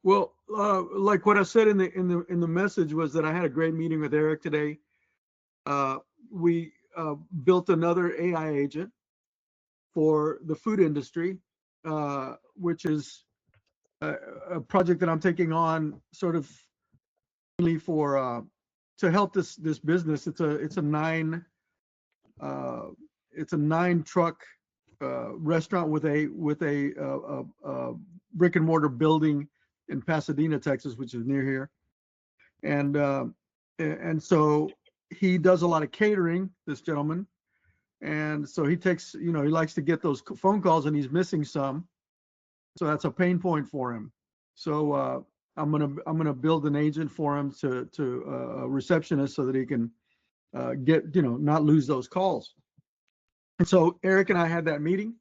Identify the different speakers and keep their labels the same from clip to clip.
Speaker 1: Well, like what I said in the message was that I had a great meeting with Eric today. We built another AI agent for the food industry, which is a, a project that I'm taking on sort of mainly for to help this business. Uh, it's a 9 truck restaurant with a brick and mortar building in Pasadena, Texas, which is near here, and so he does a lot of catering. This gentleman, and so he takes, he likes to get those phone calls, and he's missing some, so that's a pain point for him. So I'm gonna build an agent for him to a receptionist so that he can get, not lose those calls. And so Eric and I had that meeting.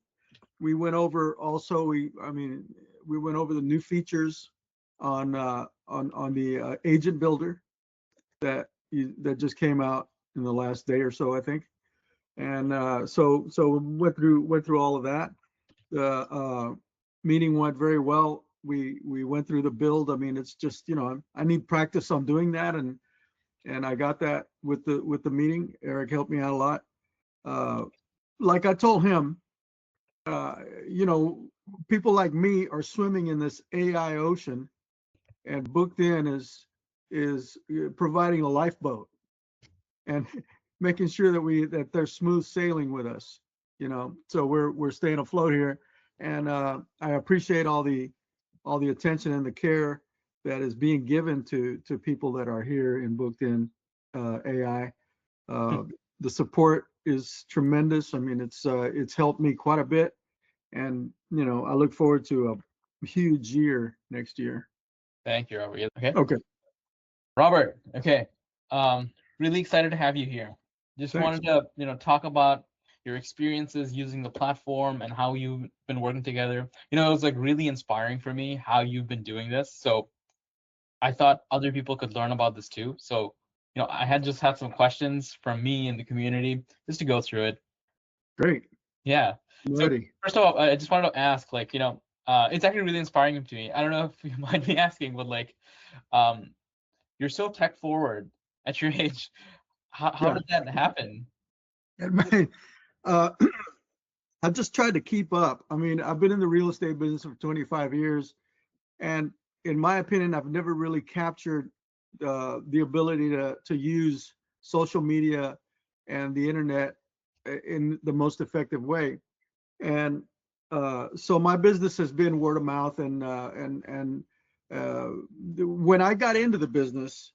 Speaker 1: We went over also, we went over the new features on the agent builder that just came out in the last day or so, I think. And so went through all of that. The meeting went very well. We went through the build. I mean, it's just, I need practice on doing that, and I got that with the meeting. Eric helped me out a lot. Uh, like I told him, uh, you know, people like me are swimming in this AI ocean, and Booked In is providing a lifeboat and making sure that they're smooth sailing with us. So we're staying afloat here, and I appreciate all the attention and the care that is being given to people that are here in Booked In AI. Uh, the support is tremendous. I mean, it's helped me quite a bit, and I look forward to a huge year next year.
Speaker 2: Thank you, Robert. Okay.
Speaker 1: Okay,
Speaker 2: Robert, okay. Really excited to have you here. Just
Speaker 1: thanks.
Speaker 2: wanted to, talk about your experiences using the platform and how you've been working together. It was like really inspiring for me how you've been doing this. So I thought other people could learn about this too. So, I had some questions from me and the community just to go through it.
Speaker 1: Great.
Speaker 2: Yeah.
Speaker 1: I'm
Speaker 2: So
Speaker 1: ready.
Speaker 2: first of all, I just wanted to ask, like, it's actually really inspiring to me. I don't know if you mind me asking, but like, um, you're so tech forward at your age. How
Speaker 1: Yeah.
Speaker 2: did that happen?
Speaker 1: And uh, I've just tried to keep up. I mean, I've been in the real estate business for 25 years, and in my opinion, I've never really captured the ability to use social media and the internet in the most effective way. And so my business has been word of mouth, and uh, when I got into the business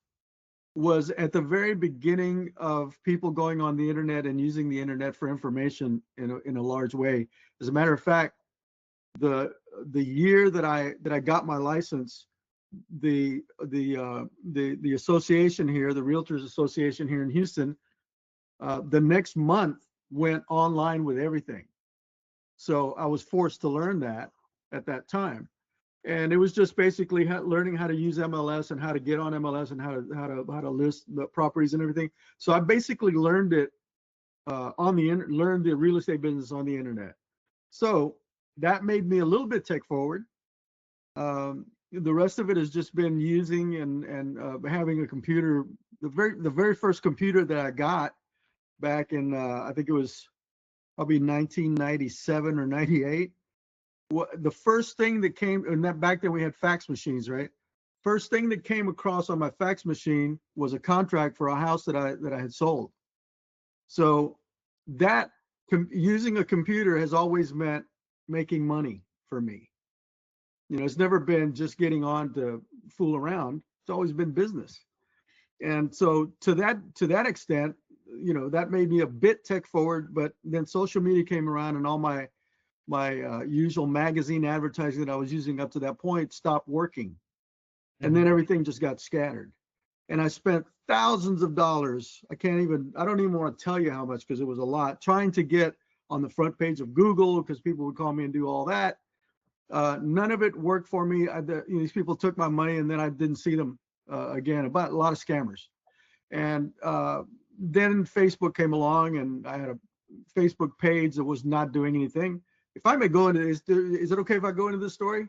Speaker 1: was at the very beginning of people going on the internet and using the internet for information in a large way. As a matter of fact, the the year that I got my license, the association here, the Realtors Association here in Houston, the next month went online with everything. So I was forced to learn that at that time, and it was just basically learning how to use MLS and how to get on MLS and how to list the properties and everything. So I basically learned it learned the real estate business on the internet. So that made me a little bit tech forward. The rest of it has just been using and having a computer. The very first computer that I got back in I think it was probably 1997 or 98. The first thing that came, and that back then we had fax machines, right? First thing that came across on my fax machine was a contract for a house that I had sold. So that using a computer has always meant making money for me. It's never been just getting on to fool around. It's always been business. And so to that extent, that made me a bit tech forward. But then social media came around, and all my usual magazine advertising that I was using up to that point stopped working, and
Speaker 2: Mhm.
Speaker 1: then everything just got scattered. And I spent thousands of dollars. I don't even want to tell you how much because it was a lot, trying to get on the front page of Google because people would call me and do all that. None of it worked for me. These people took my money, and then I didn't see them again. About a lot of scammers. And then Facebook came along, and I had a Facebook page that was not doing anything. If I may go into this, is it okay if I go into this story?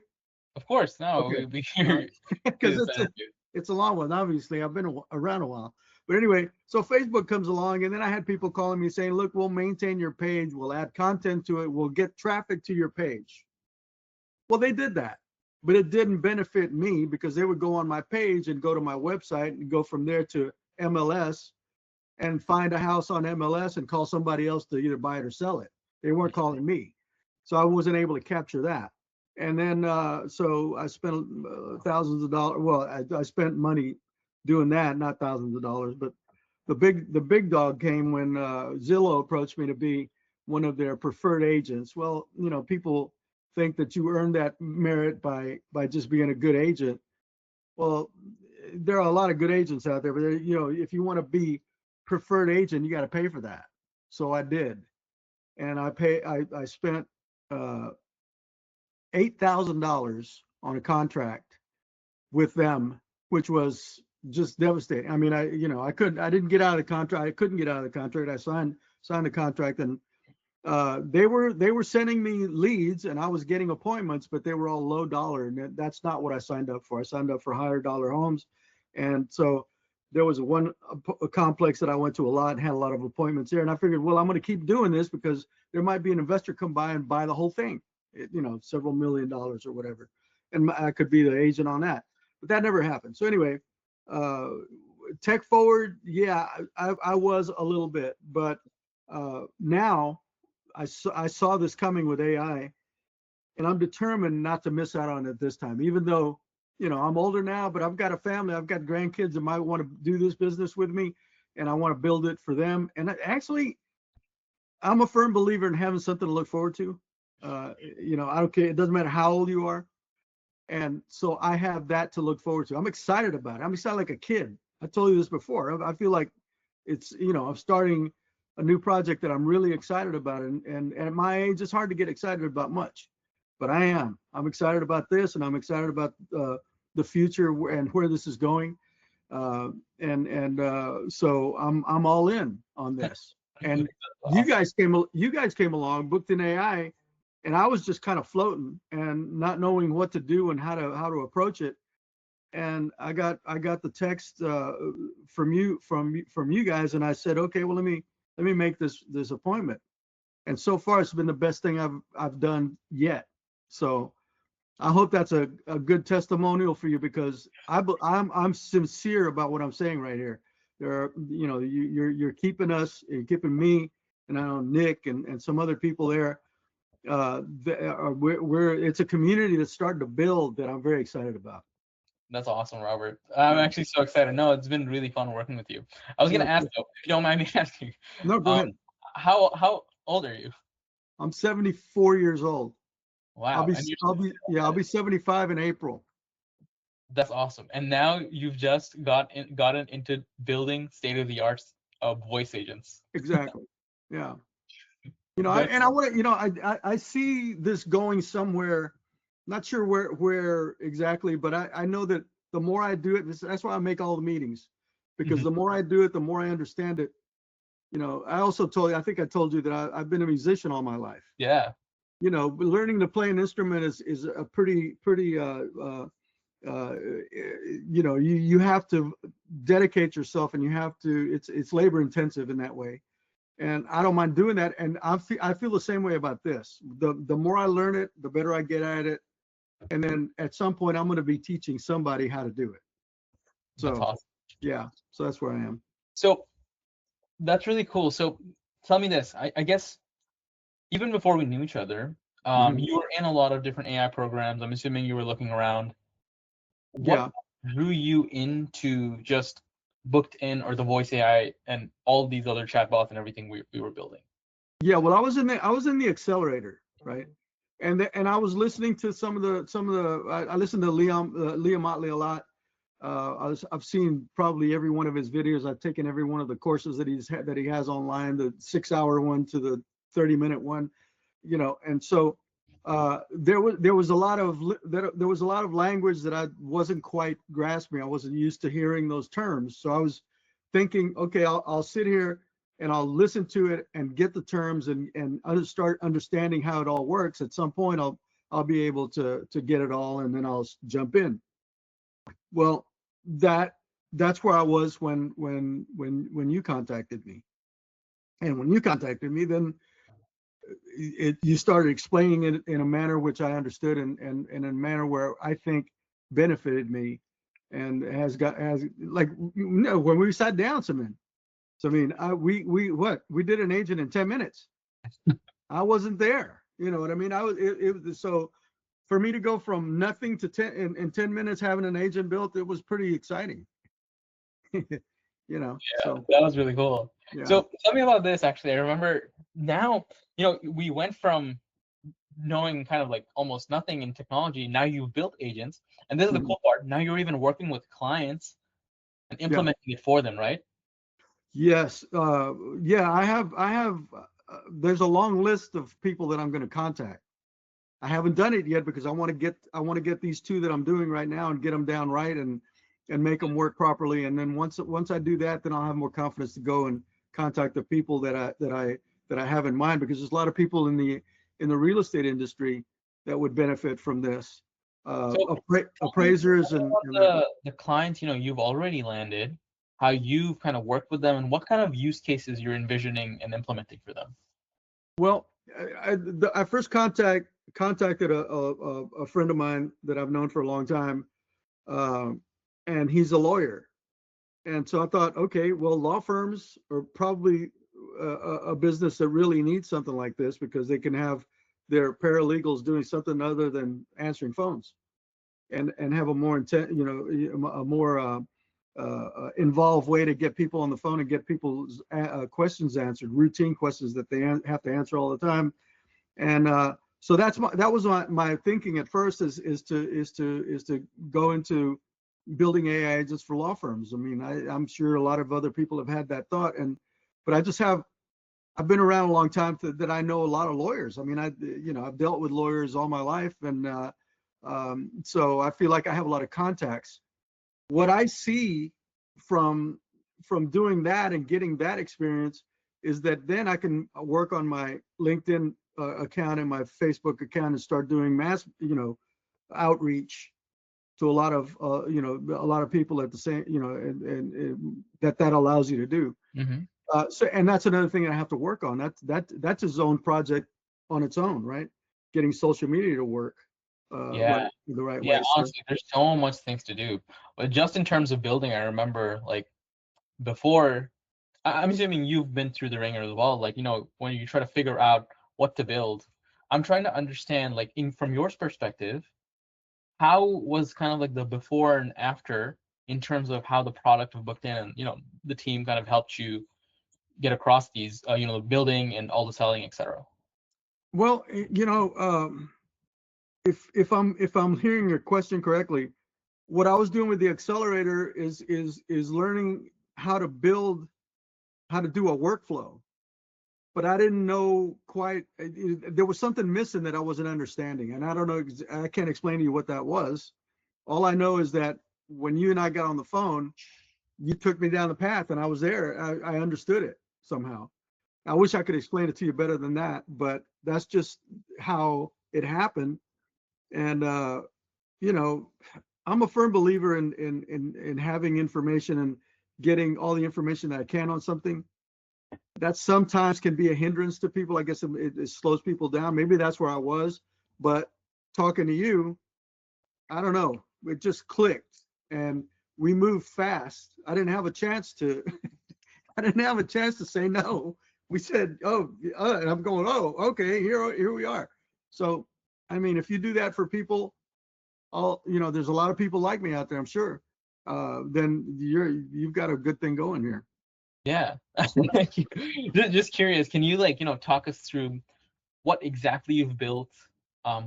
Speaker 2: Of course, no,
Speaker 1: Okay.
Speaker 2: we
Speaker 1: All
Speaker 2: here
Speaker 1: right. Because
Speaker 2: to send it to.
Speaker 1: it's a long one. Obviously, I've been around a while. But anyway, so Facebook comes along, and then I had people calling me saying, "Look, we'll maintain your page. We'll add content to it. We'll get traffic to your page." Well, they did that, but it didn't benefit me because they would go on my page and go to my website and go from there to MLS and find a house on MLS and call somebody else to either buy it or sell it. They weren't calling me. So I wasn't able to capture that. And then, so I spent thousands of dollars. Well, I spent money doing that, not thousands of dollars, but the big dog came when Zillow approached me to be one of their preferred agents. Well, people think that you earn that merit by just being a good agent. Well, there are a lot of good agents out there, but if you want to be preferred agent, you got to pay for that. So I did, and I spent $8,000 on a contract with them, which was just devastating. I mean, I didn't get out of the contract. I couldn't get out of the contract. I signed the contract, and they were sending me leads, and I was getting appointments, but they were all low dollar, and that's not what I signed up for. I signed up for higher dollar homes, and so there was a complex that I went to a lot and had a lot of appointments there, and I figured, well, I'm going to keep doing this because there might be an investor come by and buy the whole thing, several $1 million or whatever, and I could be the agent on that, but that never happened. So anyway, tech forward, yeah, I was a little bit, but now I saw this coming with AI, and I'm determined not to miss out on it this time. Even though, I'm older now, but I've got a family, I've got grandkids that might want to do this business with me, and I want to build it for them. And actually, I'm a firm believer in having something to look forward to. I don't care. It doesn't matter how old you are. And so I have that to look forward to. I'm excited about it. I'm excited like a kid. I told you this before. I feel like I'm starting a new project that I'm really excited about. And at my age, it's hard to get excited about much, but I am. I'm excited about this, and I'm excited about the future and where this is going. So I'm all in on this. And you guys came along, Booked in AI, and I was just kind of floating and not knowing what to do and how to approach it. And I got the text from you guys, and I said, okay, well, let me make this appointment. And so far, it's been the best thing I've done yet. So I hope that's a good testimonial for you, because I'm sincere about what I'm saying right here. There are, you're keeping us, you're keeping me, and I know Nick and some other people there. It's a community that's starting to build that I'm very excited about.
Speaker 2: That's awesome, Robert. I'm
Speaker 1: Yeah.
Speaker 2: actually so excited. No, it's been really fun working with you. I was gonna
Speaker 1: Yeah.
Speaker 2: ask though, if you don't mind me asking,
Speaker 1: No, go ahead.
Speaker 2: how old are you?
Speaker 1: I'm 74 years old.
Speaker 2: Wow, and
Speaker 1: I'll be 75 in April.
Speaker 2: that's awesome. And now you've just gotten into building state-of-the-art voice agents.
Speaker 1: Exactly. Yeah.
Speaker 2: That's
Speaker 1: I want to, I see this going somewhere, not sure where exactly, but I know that the more I do it, that's why I make all the meetings, because the more I do it, the more I understand it. I also I think I told you that I've been a musician all my life.
Speaker 2: yeah,
Speaker 1: But learning to play an instrument is a pretty, you have to dedicate yourself, and you have to, it's labor intensive in that way. And I don't mind doing that. And I feel the same way about this. The more I learn it, the better I get at it. And then at some point, I'm going to be teaching somebody how to do it.
Speaker 2: that's
Speaker 1: So
Speaker 2: awesome.
Speaker 1: yeah, so that's where I am.
Speaker 2: So that's really cool. So tell me this. I guess even before we knew each other,
Speaker 1: Mhm.
Speaker 2: you were in a lot of different AI programs. I'm assuming you were looking around.
Speaker 1: Yeah.
Speaker 2: What drew you into just Booked In or the voice AI and all these other chatbots and everything we were building?
Speaker 1: Yeah. Well, I was in the accelerator, right? And I was listening to I listened to Liam Motley a lot. I've seen probably every one of his videos. I've taken every one of the courses that he has online, the 6-hour one to the 30-minute one, and so there was a lot of language that I wasn't quite grasping. I wasn't used to hearing those terms. So I was thinking, okay, I'll sit here and I'll listen to it and get the terms and start understanding how it all works. At some point, I'll I'll be able to get it all, and then I'll jump in. Well, that's where I was when you contacted me. And when you contacted me, then you started explaining it in a manner which I understood, and in a manner where I think benefited me, and has like, when we sat down, so I mean, we did an agent in 10 minutes. I wasn't there. You know what I mean? So for me to go from nothing to 10 in 10 minutes having an agent built, it was pretty exciting. So
Speaker 2: That was really cool.
Speaker 1: yeah.
Speaker 2: So tell me about this. Actually, I remember now, we went from knowing kind of like almost nothing in technology. Now you've built agents, and this is the cool part. Now you're even working with clients and implementing it for them, right?
Speaker 1: Yes. Yeah, I have, there's a long list of people that I'm going to contact. I haven't done it yet because I want to get these two that I'm doing right now and get them down right, and make them work properly. And then once I do that, then I'll have more confidence to go and contact the people that I have in mind, because there's a lot of people in the real estate industry that would benefit from this. Appraisers and
Speaker 2: the clients you've already landed, how you've kind of worked with them, and what kind of use cases you're envisioning and implementing for them.
Speaker 1: Well, I first contacted a friend of mine that I've known for a long time, and he's a lawyer. And so I thought, okay, well, law firms are probably a business that really needs something like this, because they can have their paralegals doing something other than answering phones, and have a more involved way to get people on the phone and get people's questions answered, routine questions that they have to answer all the time. And so that was my thinking at first, is to go into building AI agents for law firms. I mean, I'm sure a lot of other people have had that thought, but I've been around a long time that I know a lot of lawyers. I mean, I've dealt with lawyers all my life, and so I feel like I have a lot of contacts. What I see from doing that and getting that experience is that then I can work on my LinkedIn account and my Facebook account and start doing mass, outreach to a lot of people at the same, and that allows you to do. So, and that's another thing I have to work on. That's his own project on its own, right? Getting social media to work the right way.
Speaker 2: Honestly, there's so much things to do. But just in terms of building, I remember like before, I'm assuming you've been through the ringer as well. Like, when you try to figure out what to build, I'm trying to understand, like, from your perspective, how was kind of like the before and after in terms of how the product of Booked.in and the team kind of helped you get across these the building and all the selling, etc.
Speaker 1: Well, if I'm hearing your question correctly, what I was doing with the accelerator is learning how to do a workflow, but I didn't know quite. There was something missing that I wasn't understanding, and I don't know. I can't explain to you what that was. All I know is that when you and I got on the phone, you took me down the path, and I was there. I understood it somehow. I wish I could explain it to you better than that, but that's just how it happened. And I'm a firm believer in having information and getting all the information that I can on something. That sometimes can be a hindrance to people. I guess it slows people down. Maybe that's where I was, but talking to you, I don't know. It just clicked, and we moved fast. I didn't have a chance to. I didn't have a chance to say no. We said, "Oh," and I'm going, "Oh, okay, here we are." So, I mean, if you do that for people, there's a lot of people like me out there, I'm sure. Then you've got a good thing going here.
Speaker 2: Yeah. Just curious, can you talk us through what exactly you've built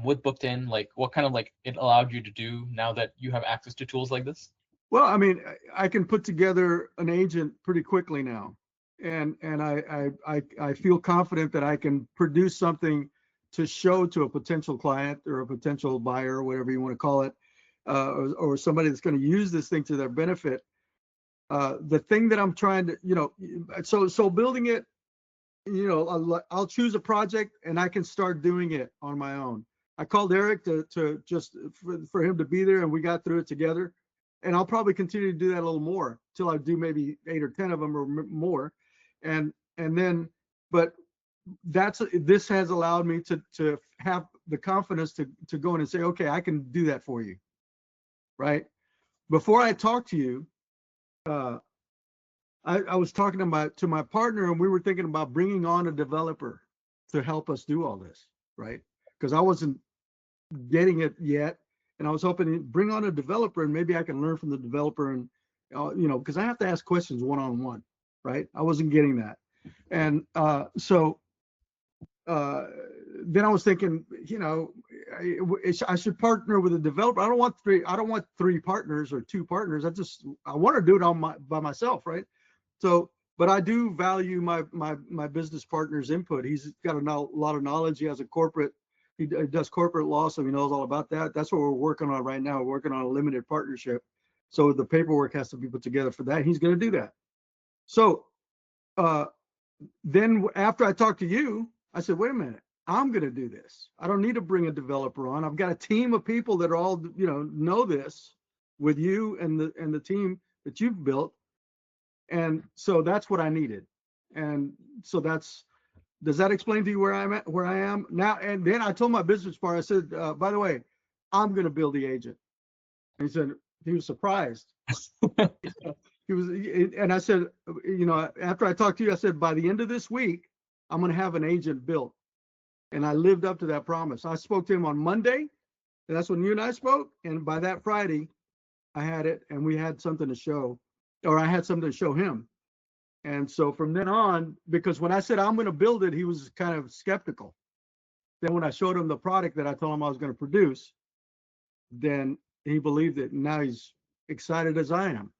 Speaker 2: with Booked.in, like what kind of like it allowed you to do now that you have access to tools like this?
Speaker 1: Well, I mean, I can put together an agent pretty quickly now, and I feel confident that I can produce something to show to a potential client or a potential buyer, or whatever you want to call it, or somebody that's going to use this thing to their benefit. The thing that I'm trying to, so building it, I'll choose a project and I can start doing it on my own. I called Eric to just for him to be there, and we got through it together. And I'll probably continue to do that a little more till I do maybe 8 or 10 of them or more. And then, but this has allowed me to have the confidence to go in and say, okay, I can do that for you, right? Before I talked to you, I was talking to my partner, and we were thinking about bringing on a developer to help us do all this, right? Because I wasn't getting it yet, and I was hoping to bring on a developer, and maybe I can learn from the developer, and because I have to ask questions one-on-one, right? I wasn't getting that, and so then I was thinking, I should partner with a developer. I don't want three partners or two partners. I want to do it by myself, right? So, but I do value my business partner's input. He's got a lot of knowledge. He has he does corporate law, so he knows all about that. That's what we're working on right now. We're working on a limited partnership. So the paperwork has to be put together for that. He's going to do that. So then after I talked to you, I said, wait a minute, I'm going to do this. I don't need to bring a developer on. I've got a team of people that are all, know this with you and the team that you've built. And so that's what I needed. And so does that explain to you where I am now? And then I told my business partner, I said, by the way, I'm going to build the agent. And he was surprised. And I said, after I talked to you, I said, by the end of this week, I'm going to have an agent built. And I lived up to that promise. I spoke to him on Monday, and that's when you and I spoke. And by that Friday, I had it, and we had something to show, or I had something to show him. And so from then on, because when I said I'm going to build it, he was kind of skeptical. Then when I showed him the product that I told him I was going to produce, then he believed it. And now he's excited as I am.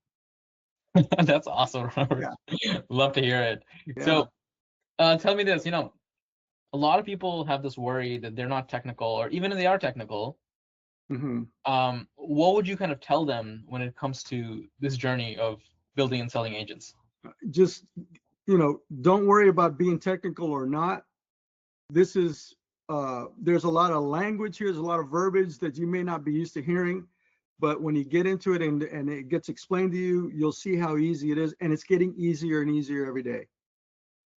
Speaker 2: That's awesome, Robert. Yeah. Love to hear it. Yeah. So tell me this, a lot of people have this worry that they're not technical, or even if they are technical, what would you kind of tell them when it comes to this journey of building and selling agents?
Speaker 1: Just, don't worry about being technical or not. This is, there's a lot of language here. There's a lot of verbiage that you may not be used to hearing, but when you get into it and it gets explained to you, you'll see how easy it is. And it's getting easier and easier every day.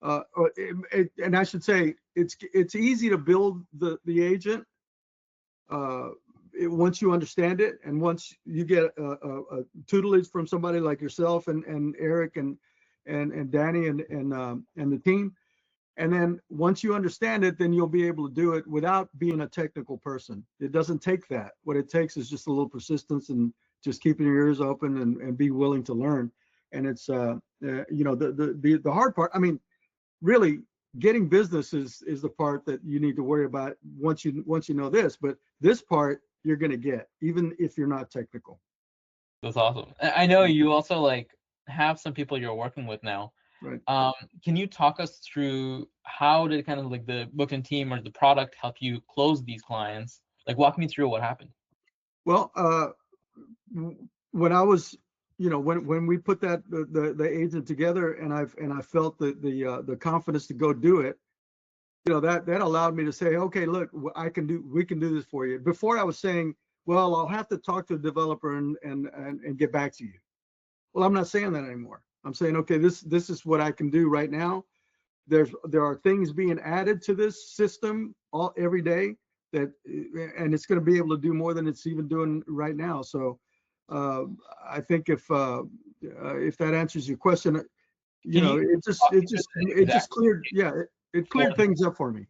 Speaker 1: And I should say, it's easy to build the agent once you understand it, and once you get a tutelage from somebody like yourself and Eric and Danny and the team. And then once you understand it, then you'll be able to do it without being a technical person. It doesn't take that. What it takes is just a little persistence and just keeping your ears open and be willing to learn. And it's the hard part. I mean, really, getting business is the part that you need to worry about once you know this. But this part you're going to get, even if you're not technical.
Speaker 2: That's awesome. I know you also have some people you're working with now.
Speaker 1: Right.
Speaker 2: Can you talk us through how did kind of the Bookton team or the product help you close these clients? Walk me through what happened.
Speaker 1: Well, when I was, when we put the agent together, and I felt the confidence to go do it, that allowed me to say, okay, look, we can do this for you. Before I was saying, well, I'll have to talk to the developer and get back to you. Well, I'm not saying that anymore. I'm saying, okay, this is what I can do right now. There are things being added to this system every day and it's going to be able to do more than it's even doing right now. So I think if that answers your question, it just cleared, it cleared things up for me.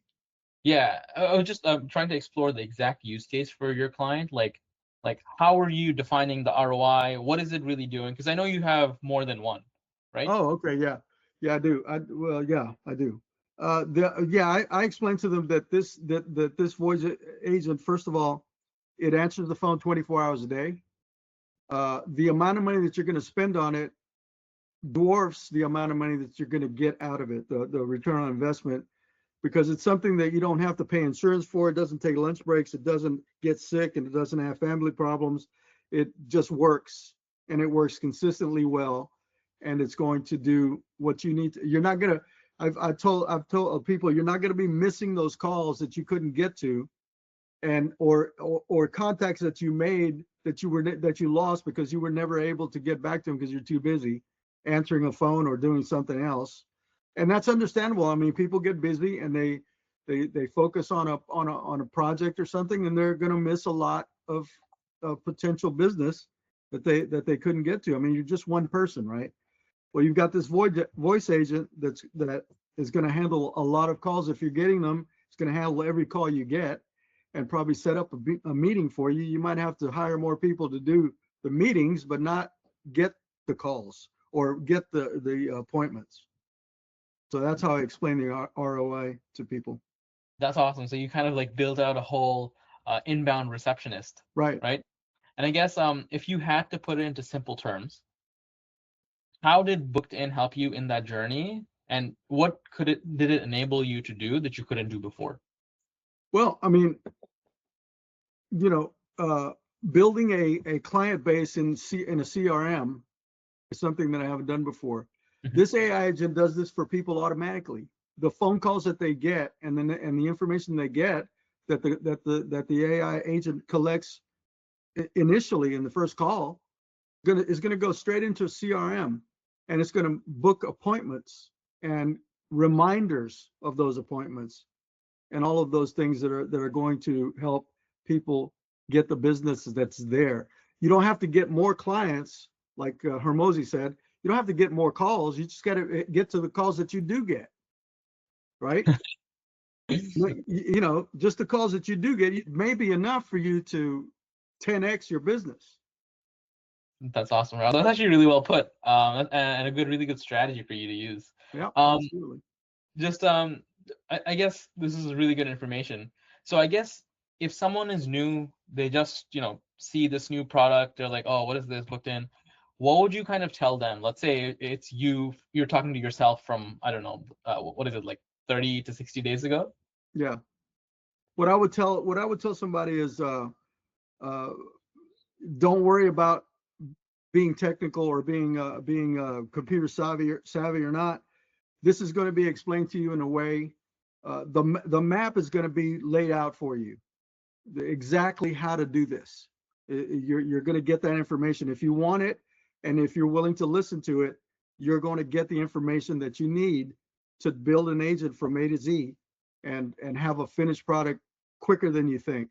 Speaker 2: Yeah, I was just trying to explore the exact use case for your client. Like how are you defining the ROI? What is it really doing? Because I know you have more than one, right?
Speaker 1: Oh, okay, yeah, I do. I do. I explained to them that this voice agent, first of all, it answers the phone 24 hours a day. The amount of money that you're going to spend on it dwarfs the amount of money that you're going to get out of it, the return on investment, because it's something that you don't have to pay insurance for. It doesn't take lunch breaks. It doesn't get sick, and it doesn't have family problems. It just works, and it works consistently well, and it's going to do what you need to. You're not going to, I've told people, you're not going to be missing those calls that you couldn't get to and or contacts that you made that you lost because you were never able to get back to them because you're too busy answering a phone or doing something else. And that's understandable. I mean, people get busy and they focus on a project or something, and they're going to miss a lot of potential business that they couldn't get to. I mean, you're just one person, right? Well, you've got this voice agent that is going to handle a lot of calls. If you're getting them, it's going to handle every call you get and probably set up a meeting for you. You might have to hire more people to do the meetings, but not get the calls or get the appointments. So that's how I explain the ROI to people.
Speaker 2: That's awesome. So you kind of like build out a whole inbound receptionist,
Speaker 1: Right.
Speaker 2: right? And I guess if you had to put it into simple terms, how did Booked In help you in that journey? And what did it enable you to do that you couldn't do before?
Speaker 1: Well, I mean, you know, building a client base in a CRM is something that I haven't done before.
Speaker 2: Mhm.
Speaker 1: This AI agent does this for people automatically. The phone calls that they get and the information they get that the AI agent collects initially in the first call is going to go straight into a CRM, and it's going to book appointments and reminders of those appointments and all of those things that are going to help people get the business that's there. You don't have to get more clients, like Hormozi said. You don't have to get more calls. You just got to get to the calls that you do get, right? Just the calls that you do get may be enough for you to 10x your business.
Speaker 2: That's awesome, Rob. That's actually really well put, and a really good strategy for you to use.
Speaker 1: Yeah,
Speaker 2: Um,
Speaker 1: absolutely.
Speaker 2: just I guess this is really good information. So I guess if someone is new, they just see this new product, they're like, oh, what is this Booked In? What would you kind of tell them? Let's say it's you're talking to yourself from, I don't know, what is it, like 30 to 60 days ago?
Speaker 1: Yeah. What I would tell somebody is don't worry about being technical or being computer savvy or not. This is going to be explained to you in a way. The map is going to be laid out for you, exactly how to do this. You're going to get that information if you want it, and if you're willing to listen to it, you're going to get the information that you need to build an agent from A to Z, and have a finished product quicker than you think,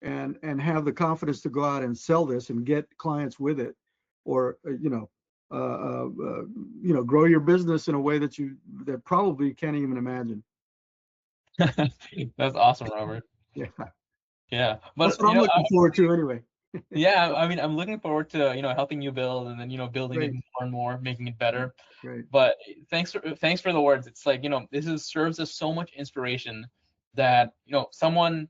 Speaker 1: and have the confidence to go out and sell this and get clients with it, or grow your business in a way that probably can't even imagine.
Speaker 2: That's awesome, Robert.
Speaker 1: Yeah,
Speaker 2: Yeah,
Speaker 1: that's
Speaker 2: but
Speaker 1: what I'm looking forward to anyway.
Speaker 2: yeah, I mean, I'm looking forward to helping you build, and then building it
Speaker 1: Great,
Speaker 2: more and more, making it better.
Speaker 1: great.
Speaker 2: But thanks for the words. It's like, this serves as so much inspiration that someone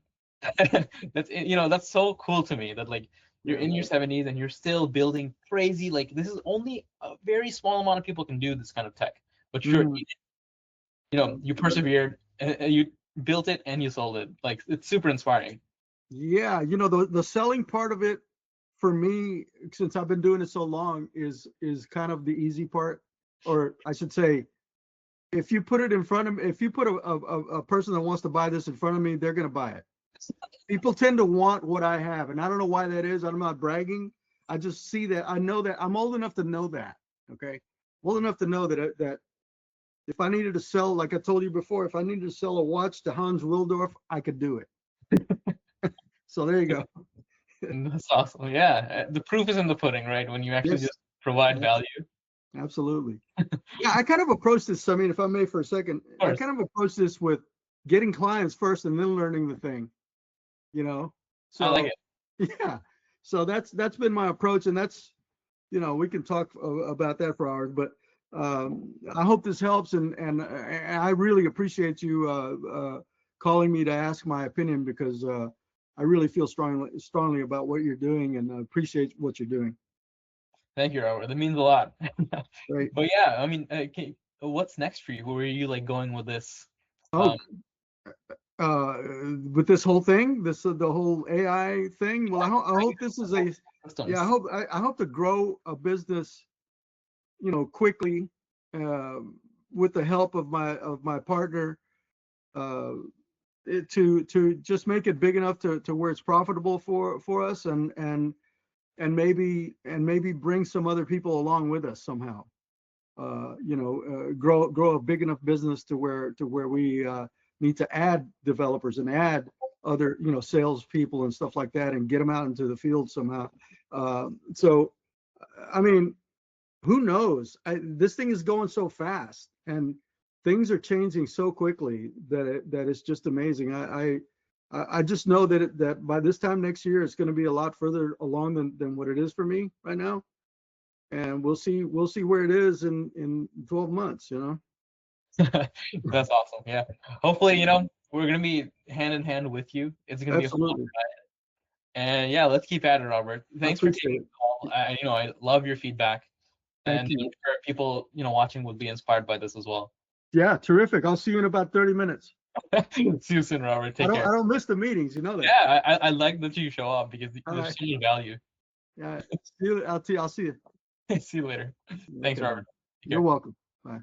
Speaker 2: that's so cool to me, that like you're
Speaker 1: Yeah,
Speaker 2: in your 70s and you're still building crazy, like this is only a very small amount of people can do this kind of tech. But sure,
Speaker 1: mm,
Speaker 2: you persevered, and you built it and you sold it. Like, it's super inspiring.
Speaker 1: yeah. The selling part of it for me, since I've been doing it so long, is kind of the easy part, or I should say, if you put a person that wants to buy this in front of me, they're going to buy it. People tend to want what I have, and I don't know why that is. I'm not bragging. I just see that. I know that. I'm old enough to know that. Okay, old enough to know that if I needed to sell, like I told you before, if I needed to sell a watch to Hans Wildorf, I could do it. So there you go.
Speaker 2: That's awesome. Yeah, the proof is in the pudding, right? When you actually
Speaker 1: Yes,
Speaker 2: just provide
Speaker 1: yeah,
Speaker 2: value.
Speaker 1: absolutely. Yeah, I kind of approach this. I mean, if I may for a second,
Speaker 2: Of
Speaker 1: I
Speaker 2: course.
Speaker 1: kind of approach this with getting clients first and then learning the thing.
Speaker 2: I like
Speaker 1: So yeah, so that's been my approach, and that's we can talk about that for hours, but I hope this helps, and I really appreciate you calling me to ask my opinion, because I really feel strongly about what you're doing, and I appreciate what you're doing.
Speaker 2: Thank you, Robert. That means a lot.
Speaker 1: Right.
Speaker 2: But yeah, I mean, what's next for you? Where are you like going with this?
Speaker 1: Oh,
Speaker 2: Um,
Speaker 1: uh, with this whole thing, the whole AI thing. Well, I hope this is yeah.
Speaker 2: Systems.
Speaker 1: I hope to grow a business, quickly, uh, with the help of my partner. Uh, to just make it big enough to where it's profitable for us, and maybe bring some other people along with us somehow. Grow a big enough business to where we need to add developers and add other, salespeople and stuff like that, and get them out into the field somehow. So, I mean, who knows? This thing is going so fast, and things are changing so quickly that it's just amazing. I just know that by this time next year, it's going to be a lot further along than what it is for me right now. And we'll see where it is in 12 months,
Speaker 2: That's awesome. Yeah. Hopefully, we're gonna be hand in hand with you. It's gonna be a fun
Speaker 1: Absolutely.
Speaker 2: ride. And yeah, let's keep at it, Robert.
Speaker 1: I
Speaker 2: Thanks for
Speaker 1: appreciate
Speaker 2: taking
Speaker 1: it.
Speaker 2: the call. I love your feedback,
Speaker 1: Thank
Speaker 2: and
Speaker 1: you.
Speaker 2: I'm sure people, watching would be inspired by this as well.
Speaker 1: Yeah, terrific. I'll see you in about 30 minutes.
Speaker 2: See you soon, Robert. Take
Speaker 1: I
Speaker 2: care.
Speaker 1: don't miss the meetings, you know that.
Speaker 2: Yeah, I like that you show up because
Speaker 1: All
Speaker 2: there's
Speaker 1: right.
Speaker 2: so much value.
Speaker 1: Yeah. I'll see you.
Speaker 2: See you later. Thanks,
Speaker 1: Okay.
Speaker 2: Robert. Take
Speaker 1: You're
Speaker 2: care.
Speaker 1: welcome. Bye.